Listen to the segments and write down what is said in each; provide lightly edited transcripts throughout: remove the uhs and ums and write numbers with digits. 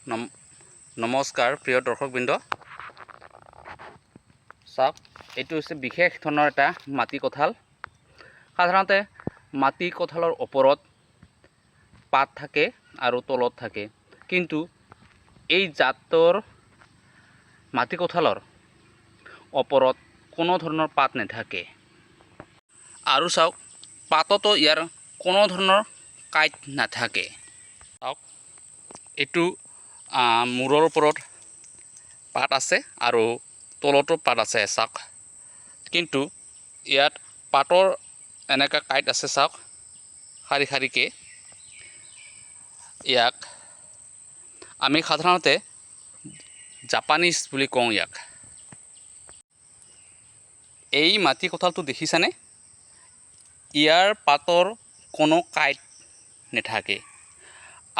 নমস্কাৰ প্ৰিয় দৰ্শকবৃন্দ। চাওক, এইটো হৈছে বিশেষ ধৰণৰ এটা মাটি কঁঠাল। সাধাৰণতে মাটি কঁঠালৰ ওপৰত পাত থাকে আৰু তলত থাকে, কিন্তু এই জাতৰ মাটি কঁঠালৰ ওপৰত কোনো ধৰণৰ পাত নাথাকে। আৰু চাওক, পাততো ইয়াৰ কোনো ধৰণৰ কাঁইট নাথাকে। চাওক, এইটো মূৰৰ ওপৰত পাত আছে আৰু তলতো পাত আছে। চাওক, কিন্তু ইয়াত পাতৰ এনেকা কাঁইট আছে। চাওক, শাৰী শাৰীকৈ। ইয়াক আমি সাধাৰণতে জাপানীজ বুলি কওঁ ইয়াক। এই মাটি কঁঠালটো দেখিছানে? ইয়াৰ পাতৰ কোনো কাঁইট নাথাকে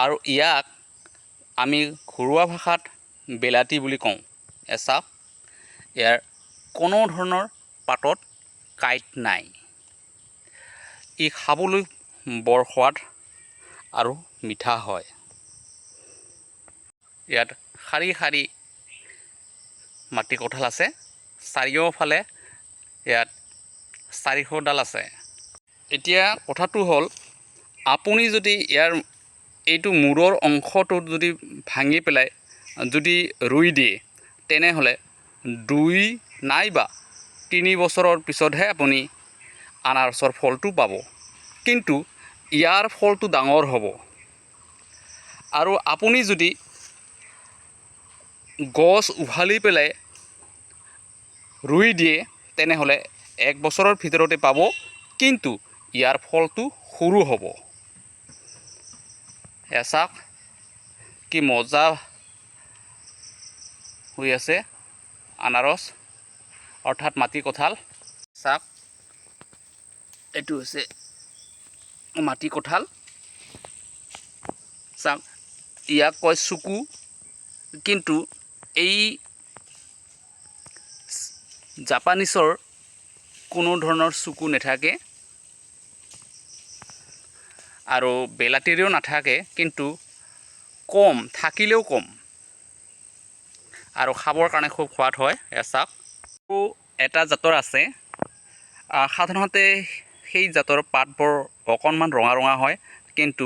আৰু ইয়াক আমি ঘৰুৱা ভাষাত বেলাতি বুলি কওঁ। চাওক, ইয়াৰ কোনো ধৰণৰ পাতত কাঁইট নাই। ই খাবলৈ বৰ সোৱাদ আৰু মিঠা হয়। ইয়াত শাৰী শাৰী মাটি কঁঠাল আছে। চাৰিওফালে ইয়াত 400ডাল আছে। এতিয়া কথাটো হ'ল, আপুনি যদি ইয়াৰ এইটো মূৰৰ অংশটোত যদি ভাঙি পেলাই যদি ৰুই দিয়ে, তেনেহ'লে 2 নাইবা 3 বছৰৰ পিছতহে আপুনি আনাৰসৰ ফলটো পাব। কিন্তু ইয়াৰ ফলটো ডাঙৰ হ'ব। আৰু আপুনি যদি গছ উভালি পেলাই ৰুই দিয়ে, তেনেহ'লে 1 বছৰৰ ভিতৰতে পাব, কিন্তু ইয়াৰ ফলটো সৰু হ'ব। চাওক, কি মজা হৈ আছে আনাৰস, অৰ্থাৎ মাটি কঁঠাল। চাওক, এইটো হৈছে মাটি কঁঠাল। চাওক, ইয়াক কয় চুকু, কিন্তু এই জাপানীজৰ কোনো ধৰণৰ চুকু নাথাকে আৰু বেলাতিৰেও নাথাকে, কিন্তু কম থাকিলেও কম, আৰু খাবৰ কাৰণে খুব সোৱাদ হয়। চাওক, এটা জাতৰ আছে। সাধাৰণতে সেই জাতৰ পাতবোৰ অকণমান ৰঙা ৰঙা হয়, কিন্তু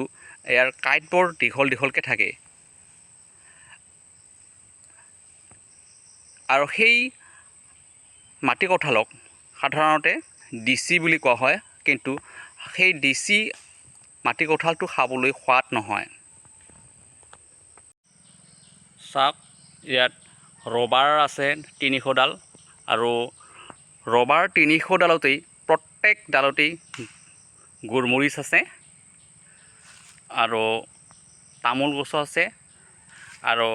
ইয়াৰ কাঁইটবোৰ দীঘল দীঘলকৈ থাকে। আৰু সেই মাটি কঁঠালক সাধাৰণতে ডিচি বুলি কোৱা হয়, কিন্তু সেই ডিচি মাটি কঁঠালটো খাবলৈ সোৱাদ নহয়। চাওক, ইয়াত ৰবাৰ আছে 300ডাল, আৰু ৰবাৰ 300ডালতেই প্ৰত্যেক ডালতেই গোলমৰিচ আছে, আৰু তামোল গছো আছে। আৰু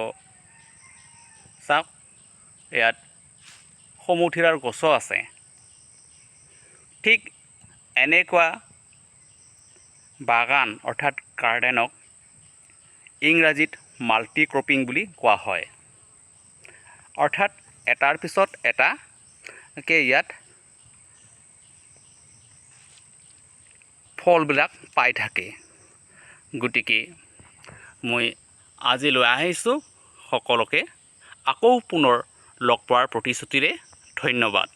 চাওক, ইয়াত সমুথিৰাৰ গছো আছে। ঠিক এনেকুৱা বাগান অৰ্থাৎ গাৰ্ডেনক ইংৰাজীত মাল্টি ক্ৰপিং বুলি কোৱা হয়। অৰ্থাৎ এটাৰ পিছত এটাকৈ ইয়াত ফলবিলাক পাই থাকে। গতিকে মই আজি লৈ আহিছোঁ সকলোকে আকৌ পুনৰ লগ পোৱাৰ প্ৰতিশ্ৰুতিৰে। ধন্যবাদ।